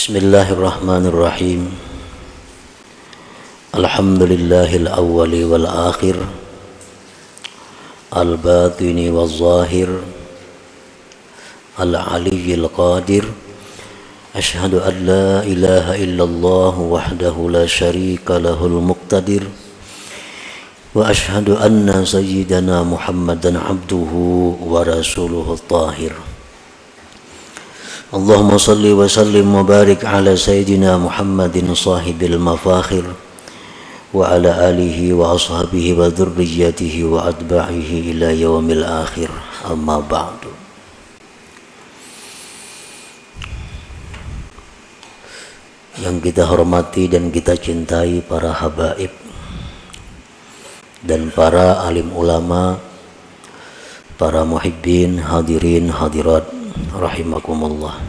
Bismillahirrahmanirrahim. Alhamdulillahil awwali wal akhir, al batini wal zahir, al aliyyil qadir. Ashhadu an la ilaha illallah wahdahu la syarika lahul muqtadir. Wa ashhadu anna sayyidana Muhammadan abduhu wa rasuluhu tahir. Allahumma salli wa sallim wa barik ala sayyidina Muhammadin sahibil mafakhir wa ala alihi wa ashabihi wa dhurriyyatihi wa atba'ihi ila yaumil akhir, amma ba'du. Yang kita hormati dan kita cintai para habaib dan para alim ulama, para muhibbin, hadirin, hadirat rahimakumullah.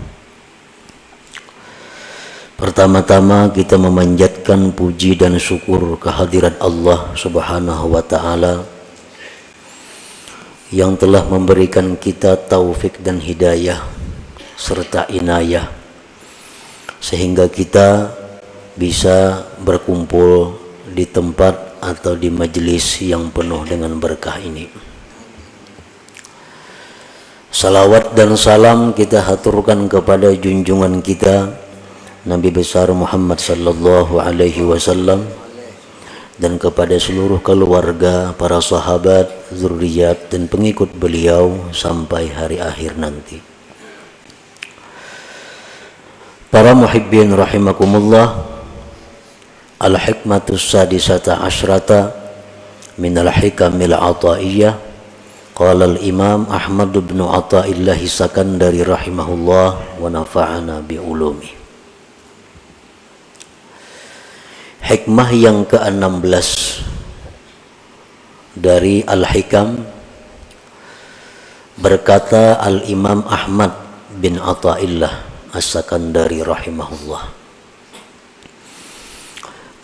Pertama-tama kita memanjatkan puji dan syukur kehadirat Allah Subhanahu wa ta'ala yang telah memberikan kita taufik dan hidayah serta inayah sehingga kita bisa berkumpul di tempat atau di majelis yang penuh dengan berkah ini. Salawat dan salam kita haturkan kepada junjungan kita Nabi besar Muhammad sallallahu alaihi wasallam dan kepada seluruh keluarga, para sahabat, zuriat dan pengikut beliau sampai hari akhir nanti. Para muhibbin rahimakumullah, al-hikmatus sadisata asyrata minal hikamil ataiyah. Qala al-Imam Ahmad bin Athaillah Sakandari rahimahullah wa nafa'ana bi ulumi. Hikmah yang ke-16 dari Al-Hikam, berkata al-Imam Ahmad bin Athaillah As-Sakandari rahimahullah,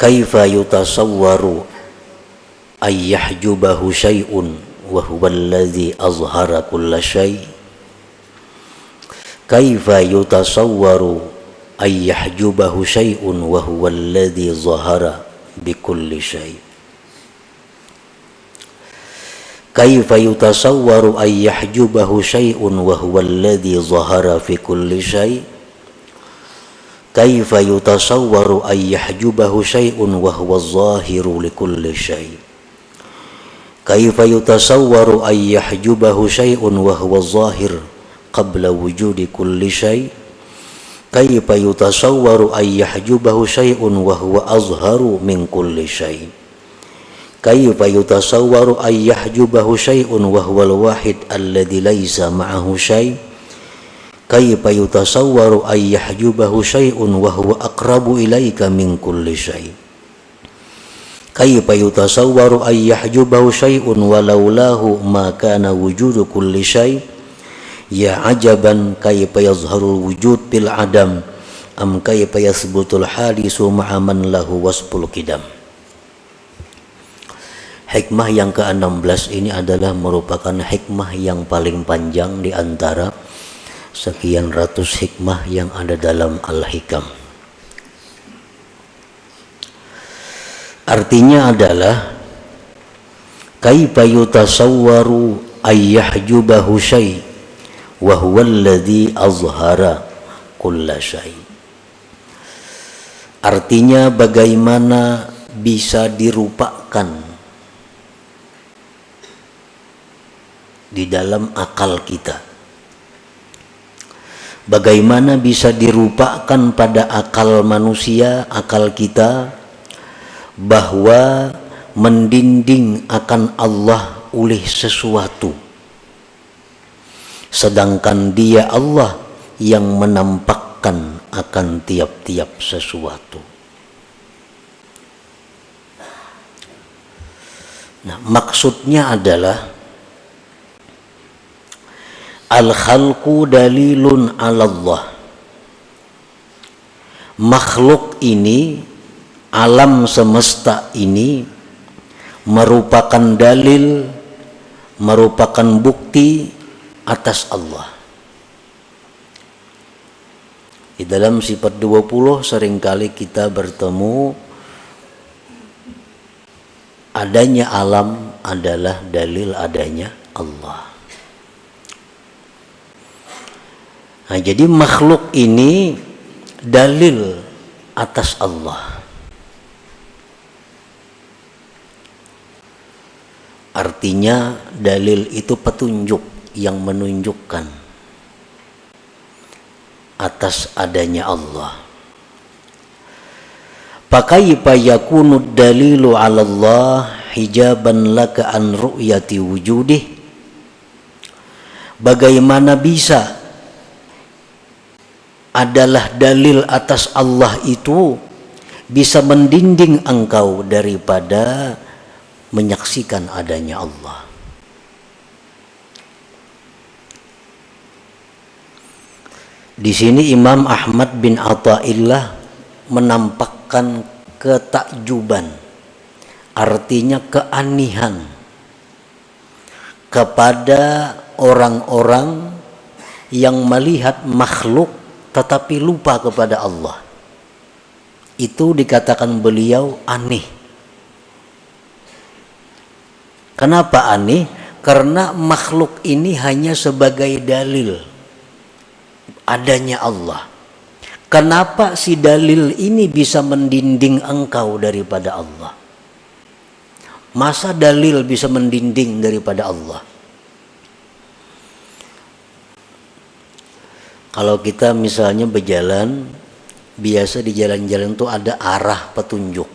kaifa yutasawwaru ay yahjubahu syai'un wa huwa alladhi azhara kulla syai'. Kaifa yutasawwaru ay yahjubahu syai'un wa huwa alladhi zahara bi kulli syai'. Kaifa yutasawwaru ay yahjubahu syai'un wa huwa alladhi zahara fi kulli syai'. Kaifa yutasawwaru ay yahjubahu syai'un wa huwa zahiru li kulli syai'. Kaifa yutasawwaru ay yahjubahu syai'un wa huwa zahir qabla wujudi kulli syai'. Kaifa yutasawwaru ay yahjubahu syai'un wa huwa azharu min kulli syai'. Kaifa yutasawwaru ay yahjubahu syai'un wa huwa al-wahid alladhi laysa ma'ahu syai'. Kaifa yutasawwaru ay yahjubahu syai'un wa huwa aqrabu ilayka min kulli syai'. Kaifa yutasawwaru ay yahjubahu syai'un walaulahu ma kana wujudu kulli syai'. Ya ajaban kaifa yazharul wujud bil adam am kaifa yasbutul hadisu ma'a man lahu wasful qidam. Hikmah yang ke-16 ini adalah merupakan hikmah yang paling panjang di antara sekian ratus hikmah yang ada dalam Al-Hikam. Artinya adalah kaifa yutasawwaru ay yahjubahu syai' wa huwa alladhi azhara kulla syai'. Artinya bagaimana bisa dirupakan di dalam akal kita, bagaimana bisa dirupakan pada akal manusia, akal kita, bahwa mendinding akan Allah oleh sesuatu, sedangkan Dia Allah yang menampakkan akan tiap-tiap sesuatu. Nah, maksudnya adalah al-khalqu dalilun 'ala Allah. Makhluk ini, alam semesta ini merupakan dalil, merupakan bukti atas Allah. Di dalam sifat 20 seringkali kita bertemu adanya alam adalah dalil adanya Allah. Nah, jadi makhluk ini dalil atas Allah. Artinya dalil itu petunjuk yang menunjukkan atas adanya Allah. Fakaifa yakunu dalilu 'ala Allah hijaban laka an ru'yati wujudih? Bagaimana bisa adalah dalil atas Allah itu bisa mendinding engkau daripada menyaksikan adanya Allah? Di sini Imam Ahmad bin Athaillah menampakkan ketakjuban, artinya keanihan kepada orang-orang yang melihat makhluk tetapi lupa kepada Allah. Itu dikatakan beliau aneh. Kenapa aneh? Karena makhluk ini hanya sebagai dalil adanya Allah. Kenapa si dalil ini bisa mendinding engkau daripada Allah? Masa dalil bisa mendinding daripada Allah? Kalau kita misalnya berjalan, biasa di jalan-jalan tuh ada arah petunjuk.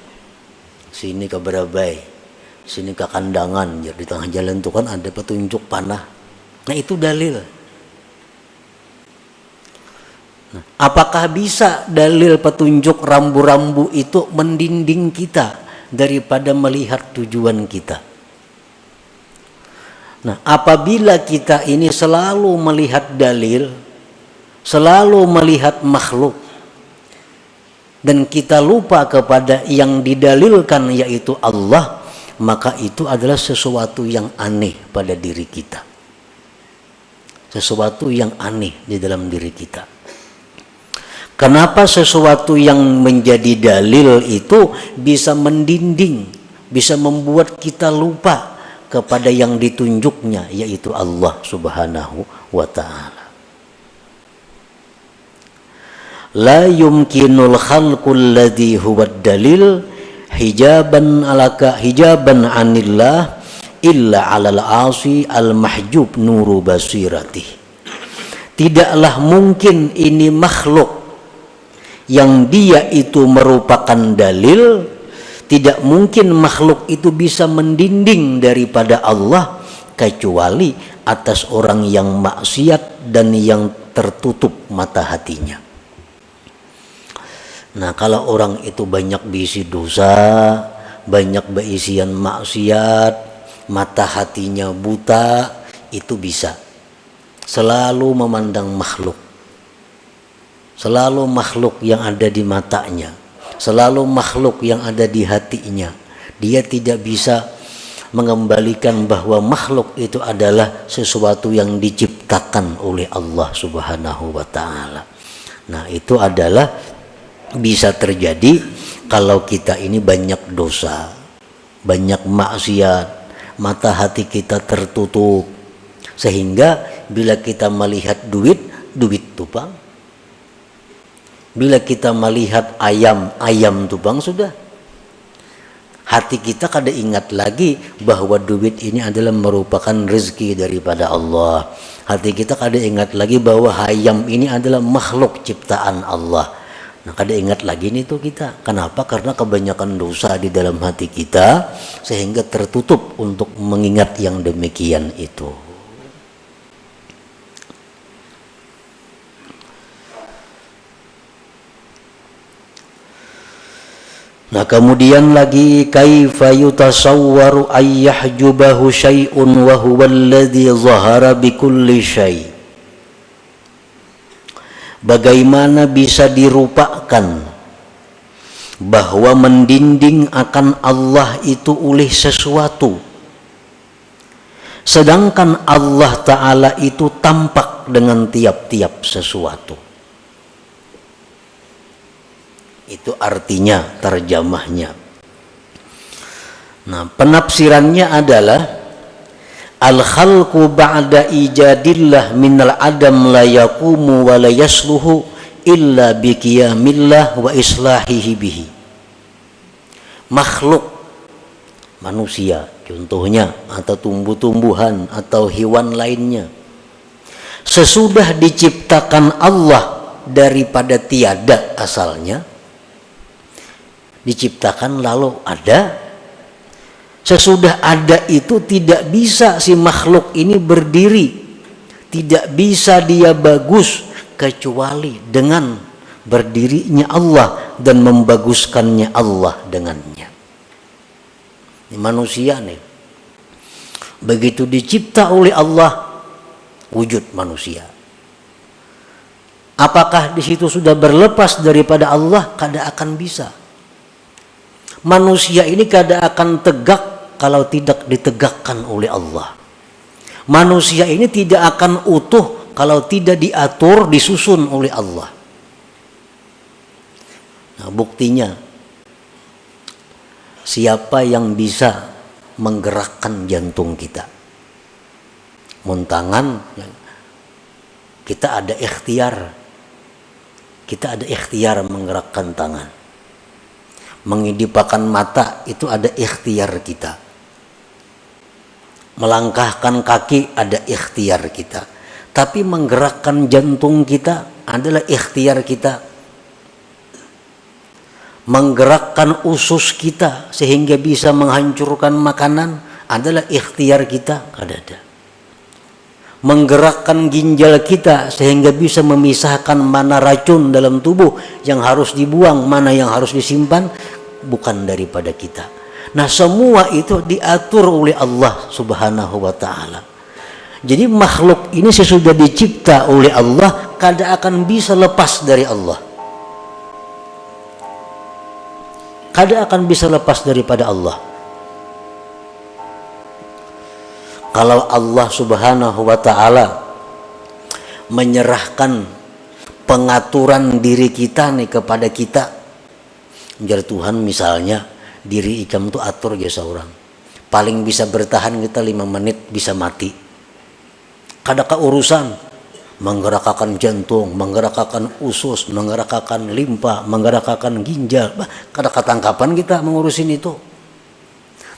Sini ke Berabai, sini ke Kandangan. Di tengah jalan tuh kan ada petunjuk panah. Nah, itu dalil. Apakah bisa dalil petunjuk rambu-rambu itu mendinding kita daripada melihat tujuan kita? Nah, apabila kita ini selalu melihat dalil, selalu melihat makhluk, dan kita lupa kepada yang didalilkan yaitu Allah, maka itu adalah sesuatu yang aneh pada diri kita. Sesuatu yang aneh di dalam diri kita. Kenapa sesuatu yang menjadi dalil itu bisa mendinding, bisa membuat kita lupa kepada yang ditunjuknya, yaitu Allah Subhanahu wa ta'ala. La yumkinul khalqul ladzi huwa dalil hijaban alaka hijaban anillah illa 'alal 'asi al mahjub nuru basiratih. Tidaklah mungkin ini makhluk yang dia itu merupakan dalil, tidak mungkin makhluk itu bisa mendinding daripada Allah kecuali atas orang yang maksiat dan yang tertutup mata hatinya. Nah, kalau orang itu banyak berisi dosa, banyak berisian maksiat, mata hatinya buta, itu bisa selalu memandang makhluk. Selalu makhluk yang ada di matanya, selalu makhluk yang ada di hatinya. Dia tidak bisa mengembalikan bahwa makhluk itu adalah sesuatu yang diciptakan oleh Allah Subhanahu wa ta'ala. Nah, itu adalah bisa terjadi kalau kita ini banyak dosa, banyak maksiat, mata hati kita tertutup, sehingga bila kita melihat duit tumpang. Bila kita melihat ayam tumpang, sudah. Hati kita kada ingat lagi bahwa duit ini adalah merupakan rezeki daripada Allah. Hati kita kada ingat lagi bahwa ayam ini adalah makhluk ciptaan Allah. Nah, kada ingat lagi nih tuh kita. Kenapa? Karena kebanyakan dosa di dalam hati kita sehingga tertutup untuk mengingat yang demikian itu. Nah, kemudian lagi kaifa yutasawwaru ayyahjubahu syai'un wa huwa alladhi zahara bi kulli syai'. Bagaimana bisa dirupakan bahwa mendinding akan Allah itu oleh sesuatu, sedangkan Allah Ta'ala itu tampak dengan tiap-tiap sesuatu. Itu artinya, terjemahnya. Nah, penafsirannya adalah al-khalqu ba'da ijadillah minal adam la yaqumu wa la yasluhu illa biqiyamillah wa islahihi bihi. Makhluk manusia contohnya, atau tumbuh-tumbuhan atau hewan lainnya, sesudah diciptakan Allah daripada tiada asalnya, diciptakan lalu ada. Sesudah ada itu tidak bisa si makhluk ini berdiri, tidak bisa dia bagus kecuali dengan berdirinya Allah dan membaguskannya Allah dengannya. Ini manusia nih, begitu dicipta oleh Allah wujud manusia. Apakah di situ sudah berlepas daripada Allah? Kada akan bisa. Manusia ini kada akan tegak kalau tidak ditegakkan oleh Allah. Manusia ini tidak akan utuh kalau tidak diatur, disusun oleh Allah. Nah, buktinya siapa yang bisa menggerakkan jantung kita? Muntangan, kita ada ikhtiar. Kita ada ikhtiar menggerakkan tangan. Mengidipkan mata itu ada ikhtiar kita. Melangkahkan kaki ada ikhtiar kita. Tapi menggerakkan jantung kita adalah ikhtiar kita. Menggerakkan usus kita sehingga bisa menghancurkan makanan adalah ikhtiar kita. Ada. Menggerakkan ginjal kita sehingga bisa memisahkan mana racun dalam tubuh yang harus dibuang, mana yang harus disimpan, bukan daripada kita. Nah, semua itu diatur oleh Allah Subhanahu wa ta'ala. Jadi makhluk ini sesudah dicipta oleh Allah kada akan bisa lepas dari Allah. Kada akan bisa lepas daripada Allah. Kalau Allah Subhanahu wa ta'ala menyerahkan pengaturan diri kita nih kepada kita, jar Tuhan misalnya diri ikam tuh atur aja seorang, paling bisa bertahan kita 5 menit bisa mati. Kada keurusan menggerakkan jantung, menggerakkan usus, menggerakkan limpa, menggerakkan ginjal, kada ketangkapan kita mengurusin itu.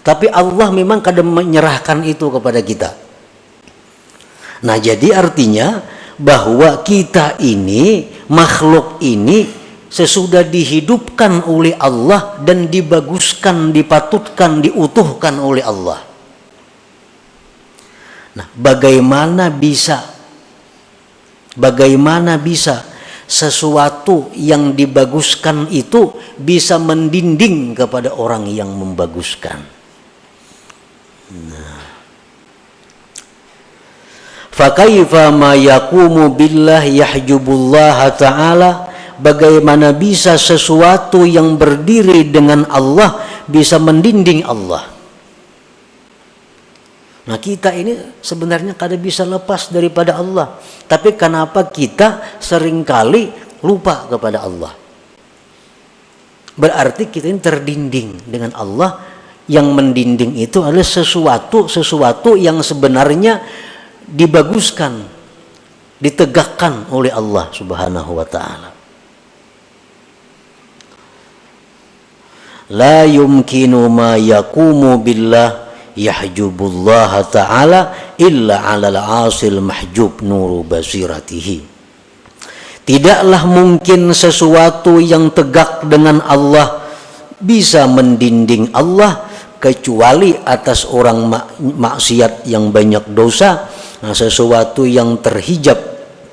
Tapi Allah memang kada menyerahkan itu kepada kita. Nah, jadi artinya bahwa kita ini, makhluk ini sesudah dihidupkan oleh Allah dan dibaguskan, dipatutkan, diutuhkan oleh Allah. Nah, bagaimana bisa sesuatu yang dibaguskan itu bisa mendinding kepada orang yang membaguskan? Nah, fakaifa ma yaqumu billah yahjubullah ta'ala. Bagaimana bisa sesuatu yang berdiri dengan Allah bisa mendinding Allah? Nah, kita ini sebenarnya kada bisa lepas daripada Allah. Tapi kenapa kita seringkali lupa kepada Allah? Berarti kita ini terdinding dengan Allah. Yang mendinding itu adalah sesuatu yang sebenarnya dibaguskan, ditegakkan oleh Allah Subhanahu wa ta'ala. La yumkinu ma yaqumu billah yahjubullah ta'ala illa 'alal 'asil mahjub nuru basiratihi. Tidaklah mungkin sesuatu yang tegak dengan Allah bisa mendinding Allah kecuali atas orang maksiat yang banyak dosa, sesuatu yang terhijab,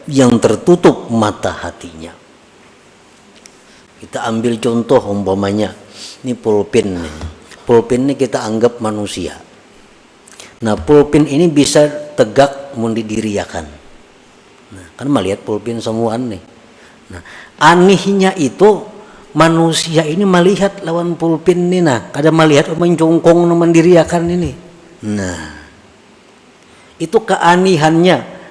yang tertutup mata hatinya. Kita ambil contoh umpamanya, ini pulpen nih. Pulpen ini kita anggap manusia. Nah, pulpen ini bisa tegak mendidiriakan. Nah, kan melihat pulpen semuaan nih. Nah, anehnya itu manusia ini melihat lawan pulpen ini, nah, kada melihat mencongkong mendiriakan ini. Nah, itu keanehannya.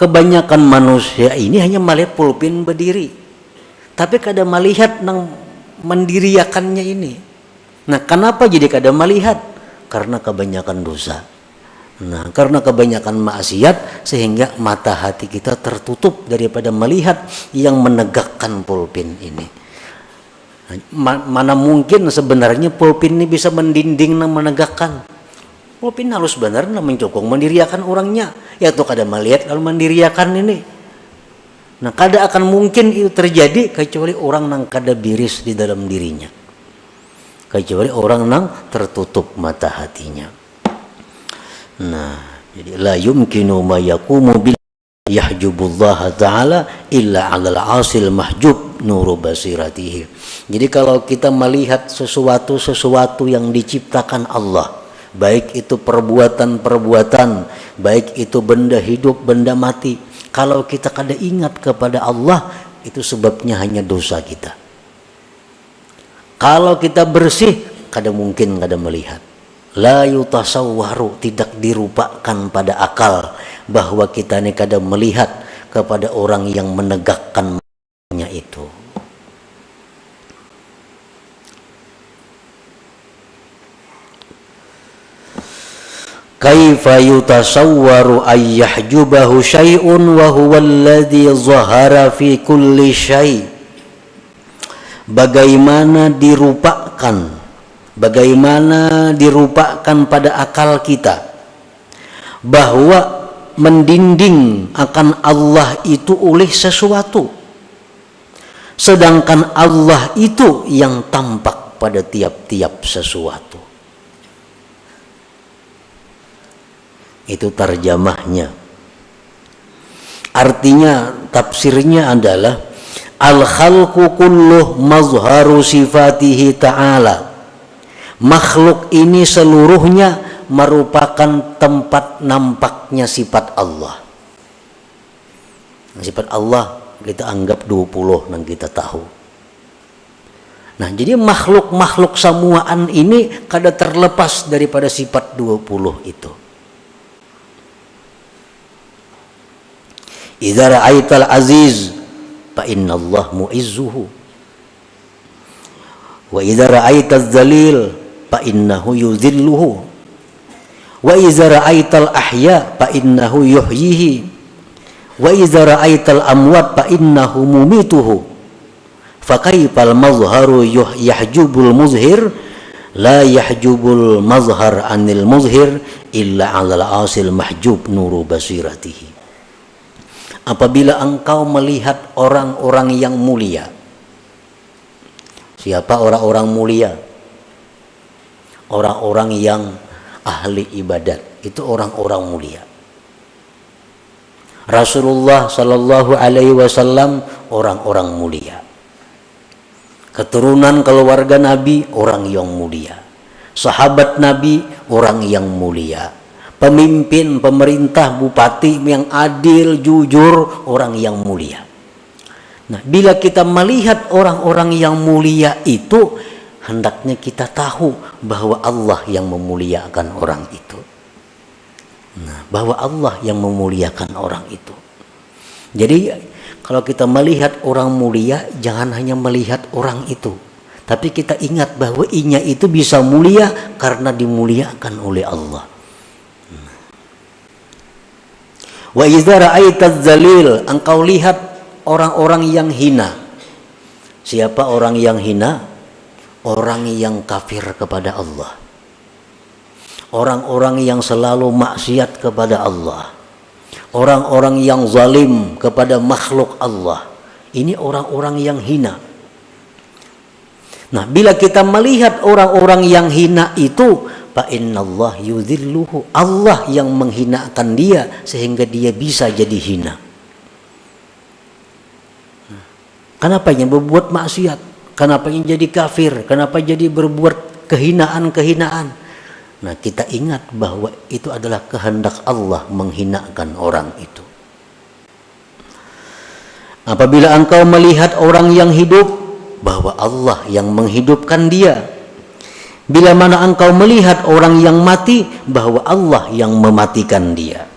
Kebanyakan manusia ini hanya melihat pulpen berdiri. Tapi kada melihat nang mendiriakannya ini. Nah, kenapa jadi kada melihat? Karena kebanyakan dosa. Nah, karena kebanyakan maksiat sehingga mata hati kita tertutup daripada melihat yang menegakkan pulpin ini. Mana mungkin sebenarnya pulpin ini bisa mendinding dan menegakkan. Pulpin halus benar mencokong mendiriakan orangnya. Ya tuh kada melihat kalau mendiriakan ini. Nah, kada akan mungkin itu terjadi kecuali orang nang kada biris di dalam dirinya. Kecuali orang nang tertutup mata hatinya. Nah, jadi la yumkinu ma yaqumu bil yahjubullah ta'ala illa 'alal 'asil mahjub nuru basiratihi. Jadi kalau kita melihat sesuatu yang diciptakan Allah, baik itu perbuatan-perbuatan, baik itu benda hidup, benda mati, kalau kita kada ingat kepada Allah, itu sebabnya hanya dosa kita. Kalau kita bersih, kada mungkin kada melihat. La yutasawwaru, tidak dirupakan pada akal bahwa kita ini kada melihat kepada orang yang menegakkannya itu. Kaifa yutasawwaru ay yahjubahu syai'un wa huwa alladhi zahara fi kulli syai'. Bagaimana dirupakan pada akal kita bahwa mendinding akan Allah itu oleh sesuatu, sedangkan Allah itu yang tampak pada tiap-tiap sesuatu. Itu terjemahnya. Artinya, tafsirnya adalah al-khalqu kulluh mazharu sifatihi ta'ala. Makhluk ini seluruhnya merupakan tempat nampaknya sifat Allah. Sifat Allah kita anggap 20 yang kita tahu. Nah, jadi makhluk-makhluk samuaan ini kada terlepas daripada sifat 20 itu. Idza ra'aital aziz fa innallah mu'izzuhu. Wa idza ra'aitaz zalil fa innahu yuzilluhu. Wa idza ra'aital ahya fa innahu yuhyihi. Wa idza ra'aital amwat fa innahu mumituhu. Fa kaifal mazharu yahjubul muzhir la yahjubul mazhar anil muzhir illa 'alal asil mahjub nuru basiratihi. Apabila engkau melihat orang-orang yang mulia. Siapa orang-orang mulia? Orang-orang yang ahli ibadat, itu orang-orang mulia. Rasulullah sallallahu alaihi wasallam orang-orang mulia. Keturunan keluarga Nabi orang yang mulia. Sahabat Nabi orang yang mulia. Pemimpin, pemerintah, bupati yang adil, jujur, orang yang mulia. Nah, bila kita melihat orang-orang yang mulia itu, hendaknya kita tahu bahwa Allah yang memuliakan orang itu. Nah, bahwa Allah yang memuliakan orang itu. Jadi, kalau kita melihat orang mulia, jangan hanya melihat orang itu. Tapi kita ingat bahwa inya itu bisa mulia karena dimuliakan oleh Allah. Wa idza ra'aitaz zalil, engkau lihat orang-orang yang hina. Siapa orang yang hina? Orang yang kafir kepada Allah. Orang-orang yang selalu maksiat kepada Allah. Orang-orang yang zalim kepada makhluk Allah. Ini orang-orang yang hina. Nah, bila kita melihat orang-orang yang hina itu, fa innallah yudhilluhu, Allah yang menghinakan dia sehingga dia bisa jadi hina. Kenapa yang berbuat maksiat? Kenapa yang jadi kafir? Kenapa jadi berbuat kehinaan-kehinaan? Nah, kita ingat bahwa itu adalah kehendak Allah menghinakan orang itu. Apabila engkau melihat orang yang hidup, bahwa Allah yang menghidupkan dia. Bila mana engkau melihat orang yang mati, bahwa Allah yang mematikan dia.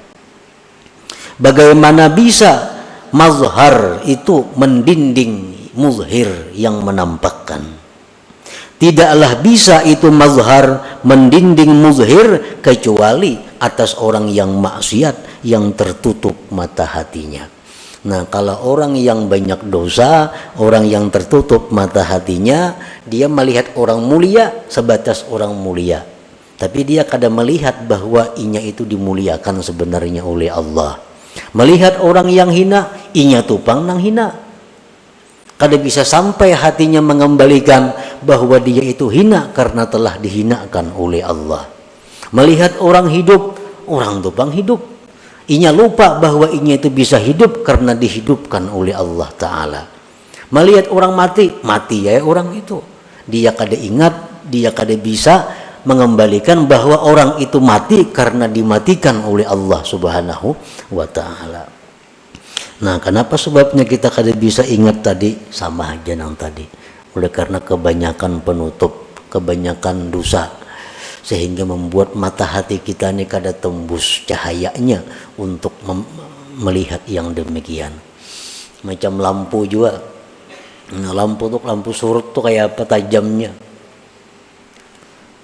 Bagaimana bisa mazhar itu mendinding muzhir yang menampakkan. Tidaklah bisa itu mazhar mendinding muzhir kecuali atas orang yang maksiat yang tertutup mata hatinya. Nah, kalau orang yang banyak dosa, orang yang tertutup mata hatinya, dia melihat orang mulia sebatas orang mulia. Tapi dia kadang melihat bahwa inya itu dimuliakan sebenarnya oleh Allah. Melihat orang yang hina, inya tupang nang hina. Kada bisa sampai hatinya mengembalikan bahwa dia itu hina karena telah dihinakan oleh Allah. Melihat orang hidup, orang tupang hidup. Inya lupa bahwa inya itu bisa hidup karena dihidupkan oleh Allah Ta'ala. Melihat orang mati, mati ya orang itu. Dia kada ingat, dia kada bisa mengembalikan bahwa orang itu mati karena dimatikan oleh Allah Subhanahu wa Ta'ala. Nah, kenapa sebabnya kita kada bisa ingat tadi? Sama aja nang tadi. Oleh karena kebanyakan penutup, kebanyakan dosa, sehingga membuat mata hati kita ini kada tembus cahayanya untuk melihat yang demikian. Macam lampu juga. Nah, lampu surut tuh kayak apa tajamnya.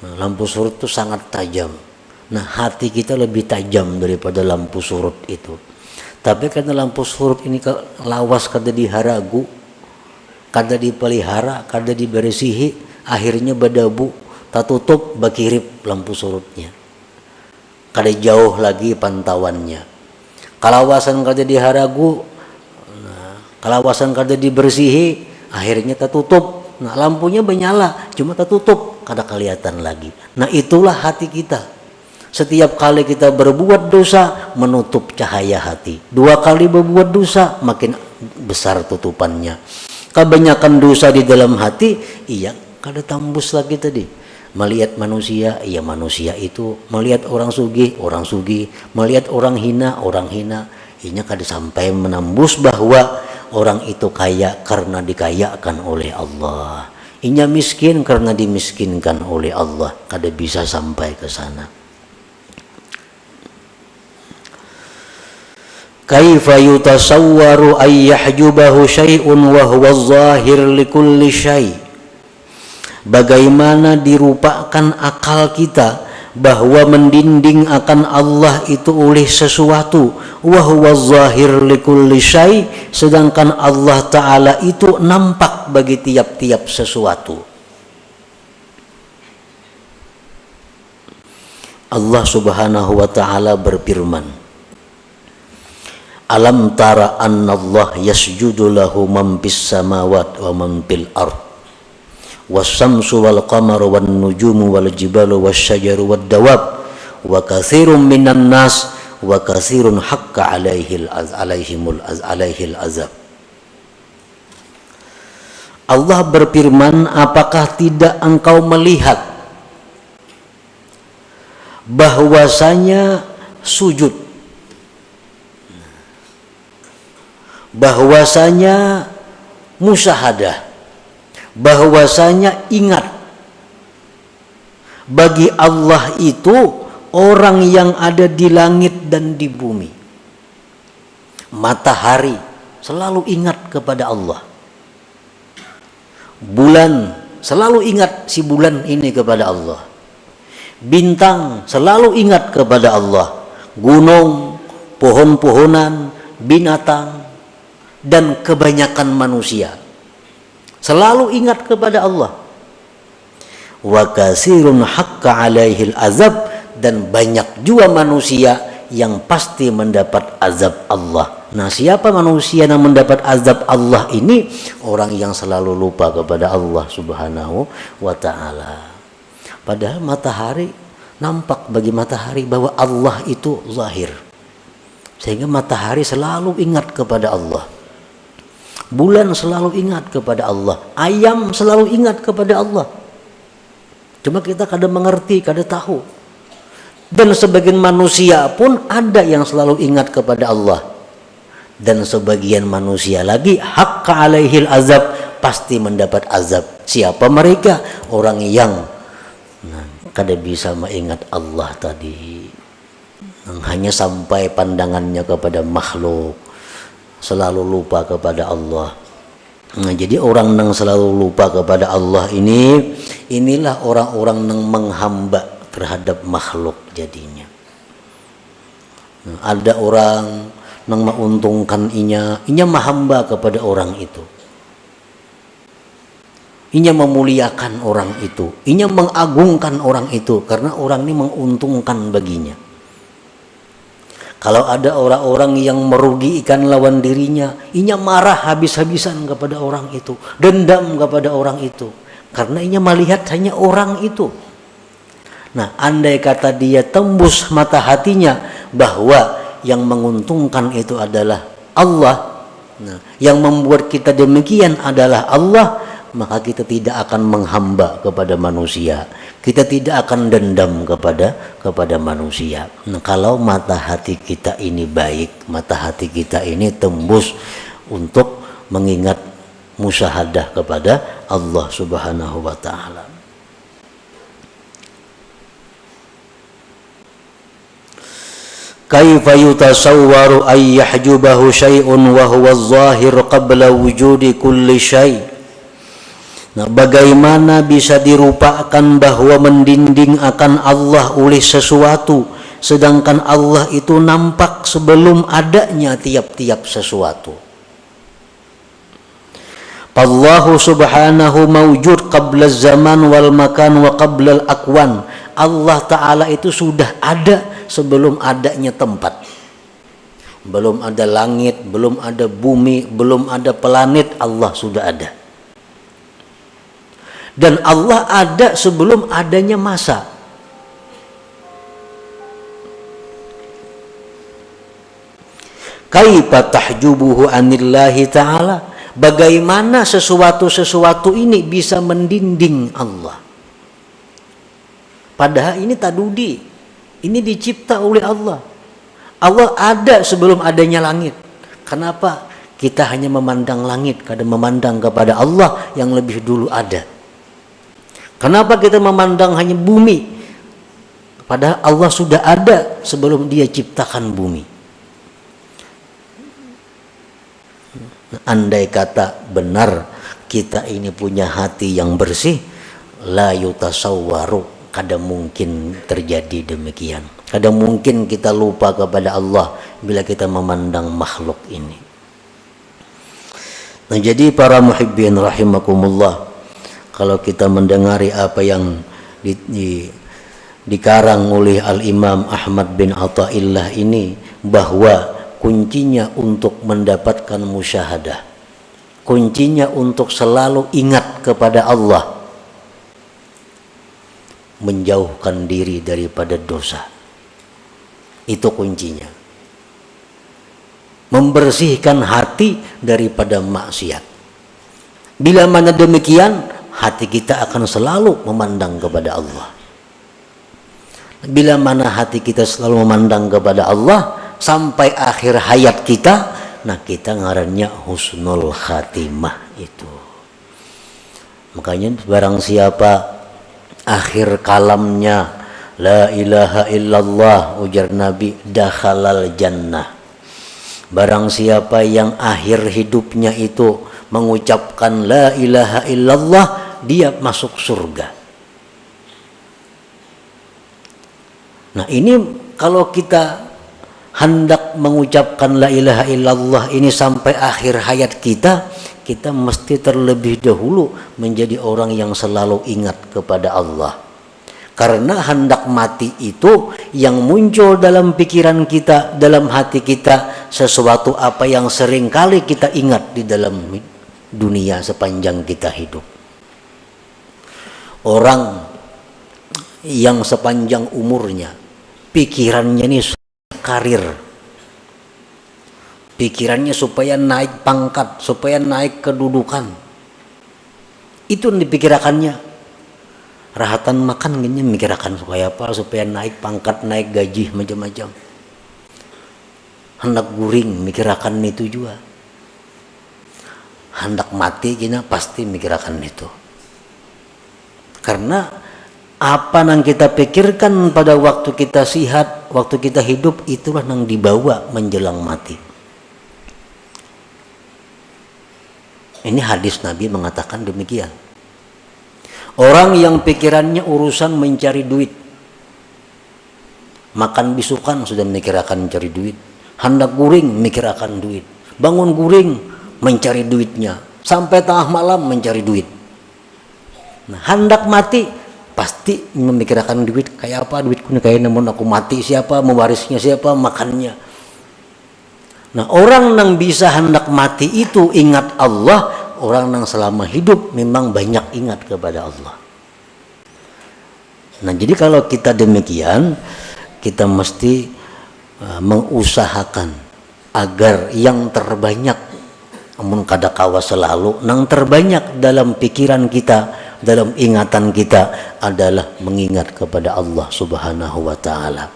Nah, lampu surut tuh sangat tajam. Nah, hati kita lebih tajam daripada lampu surut itu. Tapi karena lampu surut ini lawas kada diharagu, kada dipelihara, kada diberesihi, akhirnya berdebu, tak tutup bakirip lampu surutnya. Kada jauh lagi pantauannya. Kalawasan kada diharagu, kalawasan kada diberesihi, akhirnya tak tutup. Nah, lampunya menyala, cuma tak tutup, kada kelihatan lagi. Nah, itulah hati kita. Setiap kali kita berbuat dosa, menutup cahaya hati. 2 kali berbuat dosa, makin besar tutupannya. Kebanyakan dosa di dalam hati, iya kada tambus lagi tadi. Melihat manusia, iya manusia itu. Melihat orang sugih, orang sugih. Melihat orang hina, orang hina. Inya kada sampai menembus bahwa orang itu kaya karena dikayakan oleh Allah. Inya miskin karena dimiskinkan oleh Allah. Kada bisa sampai ke sana. Kaifa yutasawwaru ay yahjubahu syai'un wa huwa zahir likulli syai'. Bagaimana dirupakan akal kita bahwa mendinding akan Allah itu oleh sesuatu, wa huwa zahir likulli syai', sedangkan Allah Ta'ala itu nampak bagi tiap-tiap sesuatu. Allah Subhanahu wa Ta'ala berfirman, Alam tara anna Allah yasjudu lahu man fis samawati wa man fil ard was-samsu wal qamaru wan nujumu wal jibalu wasyajaru wad dawab wa katsirun minan nas wa katsirun haqqa alaihil azab. Allah berfirman, apakah tidak engkau melihat bahwasanya sujud, bahwasanya musyahadah, bahwasanya ingat bagi Allah itu orang yang ada di langit dan di bumi. Matahari selalu ingat kepada Allah. Bulan selalu ingat si bulan ini kepada Allah. Bintang selalu ingat kepada Allah. Gunung, pohon-pohonan, binatang, dan kebanyakan manusia selalu ingat kepada Allah. Wa katsirun haqqa alaihil azab, dan banyak juga manusia yang pasti mendapat azab Allah. Nah, siapa manusia yang mendapat azab Allah ini? Orang yang selalu lupa kepada Allah Subhanahu wa Ta'ala. Padahal matahari, nampak bagi matahari bahwa Allah itu zahir, sehingga matahari selalu ingat kepada Allah. Bulan selalu ingat kepada Allah. Ayam selalu ingat kepada Allah. Cuma kita kadang mengerti, kadang tahu. Dan sebagian manusia pun ada yang selalu ingat kepada Allah. Dan sebagian manusia lagi haqqa alaihil azab, pasti mendapat azab. Siapa mereka? Orang yang kada bisa mengingat Allah tadi. Hanya sampai pandangannya kepada makhluk, selalu lupa kepada Allah. Nah, jadi orang yang selalu lupa kepada Allah ini, inilah orang-orang yang menghamba terhadap makhluk jadinya. Nah, ada orang yang menguntungkan inya menghamba kepada orang itu. Inya memuliakan orang itu, inya mengagungkan orang itu karena orang ini menguntungkan baginya. Kalau ada orang-orang yang merugikan lawan dirinya, inya marah habis-habisan kepada orang itu, dendam kepada orang itu, karena inya melihat hanya orang itu. Nah, andai kata dia tembus mata hatinya bahwa yang menguntungkan itu adalah Allah, nah, yang membuat kita demikian adalah Allah, maka kita tidak akan menghamba kepada manusia, kita tidak akan dendam kepada manusia. Nah, kalau mata hati kita ini baik, mata hati kita ini tembus untuk mengingat musyahadah kepada Allah Subhanahu wa taala. Kaifa yutasawwaru ay yahjubahu syai'un wa huwa adh-dhahir qabla wujudi kulli syai'. Nah, bagaimana bisa dirupakan bahwa mendinding akan Allah oleh sesuatu, sedangkan Allah itu nampak sebelum adanya tiap-tiap sesuatu. Allahu subhanahu mawjud qabla zaman wal makan wa qabla al-akwan. Allah Ta'ala itu sudah ada sebelum adanya tempat. Belum ada langit, belum ada bumi, belum ada planet, Allah sudah ada. Dan Allah ada sebelum adanya masa. Kaifa tahjubuhu anillahi ta'ala. Bagaimana sesuatu-sesuatu ini bisa mendinding Allah? Padahal ini tadudi, ini dicipta oleh Allah. Allah ada sebelum adanya langit. Kenapa kita hanya memandang langit, kadang memandang kepada Allah yang lebih dulu ada? Kenapa kita memandang hanya bumi, padahal Allah sudah ada sebelum Dia ciptakan bumi? Andai kata benar kita ini punya hati yang bersih, la yutasawwaru, kadang mungkin terjadi demikian. Kadang mungkin kita lupa kepada Allah bila kita memandang makhluk ini. Nah, jadi para muhibbin rahimakumullah, kalau kita mendengari apa yang dikarang oleh Al-Imam Ahmad bin Athaillah ini, bahwa kuncinya untuk mendapatkan musyahadah, kuncinya untuk selalu ingat kepada Allah, menjauhkan diri daripada dosa. Itu kuncinya. Membersihkan hati daripada maksiat. Bila mana demikian, hati kita akan selalu memandang kepada Allah. Bila mana hati kita selalu memandang kepada Allah sampai akhir hayat kita, nah kita ngarannya husnul khatimah itu. Makanya barang siapa akhir kalamnya la ilaha illallah, ujar Nabi, dakhalal jannah. Barang siapa yang akhir hidupnya itu mengucapkan la ilaha illallah, dia masuk surga. Nah, ini kalau kita hendak mengucapkan la ilaha illallah ini sampai akhir hayat kita, kita mesti terlebih dahulu menjadi orang yang selalu ingat kepada Allah. Karena hendak mati itu yang muncul dalam pikiran kita, dalam hati kita, sesuatu apa yang sering kali kita ingat di dalam dunia sepanjang kita hidup. Orang yang sepanjang umurnya pikirannya ini karir, pikirannya supaya naik pangkat, supaya naik kedudukan, itu yang dipikirkannya. Rahatan makan gini mikirkan supaya apa? Supaya naik pangkat, naik gaji, macam-macam. Hendak guring mikirkan itu juga. Hendak mati gini pasti mikirkan itu. Karena apa yang kita pikirkan pada waktu kita sihat, waktu kita hidup, itulah yang dibawa menjelang mati. Ini hadis Nabi mengatakan demikian. Orang yang pikirannya urusan mencari duit, makan bisukan sudah mikir akan mencari duit, hendak guring mikir akan duit, bangun guring mencari duitnya, sampai tengah malam mencari duit. Nah, hendak mati pasti memikirkan duit, kayak apa duitku nih, kayak namun aku mati siapa, mewarisnya siapa, makannya. Nah, orang yang bisa hendak mati itu ingat Allah, orang yang selama hidup memang banyak ingat kepada Allah. Nah, jadi kalau kita demikian, kita mesti mengusahakan agar yang terbanyak, namun kadakawa selalu, yang terbanyak dalam pikiran kita, dalam ingatan kita adalah mengingat kepada Allah Subhanahu wa Ta'ala.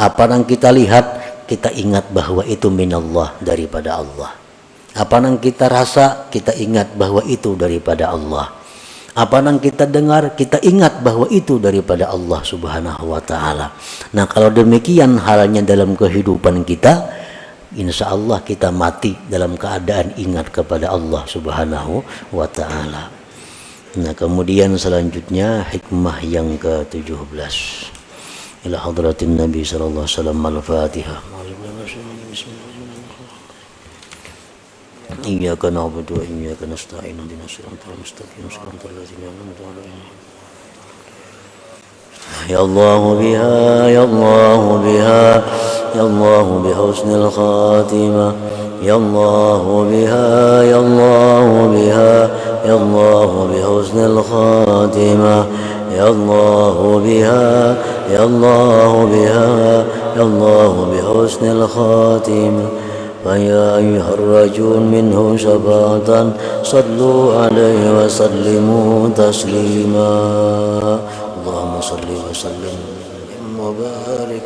Apa yang kita lihat, kita ingat bahwa itu minallah, daripada Allah. Apa yang kita rasa, kita ingat bahwa itu daripada Allah. Apa yang kita dengar, kita ingat bahwa itu daripada Allah Subhanahu wa Ta'ala. Nah, kalau demikian halnya dalam kehidupan kita, insya Allah kita mati dalam keadaan ingat kepada Allah Subhanahu wa Ta'ala. Nah, kemudian selanjutnya hikmah yang ke-17. Ila hadratin Nabi sallallahu alaihi wasallam, al-Fatihah. Iyyaka na'budu wa iyyaka nasta'in, ihdinas siratal mustaqim, siratal ladzina an'amta 'alaihim. Ya Allah biha, ya Allah biha, ya Allah bihusnil khatimah. Ya Allah biha, ya Allah biha, ya Allah bihusnil khatimah. Ya Allah biha, ya Allah biha, ya Allah bihusnil khatimah. فيا أيها الرجل منه شفاعة صلوا عليه وسلموا تسليما. اللهم صل وسلم وبارك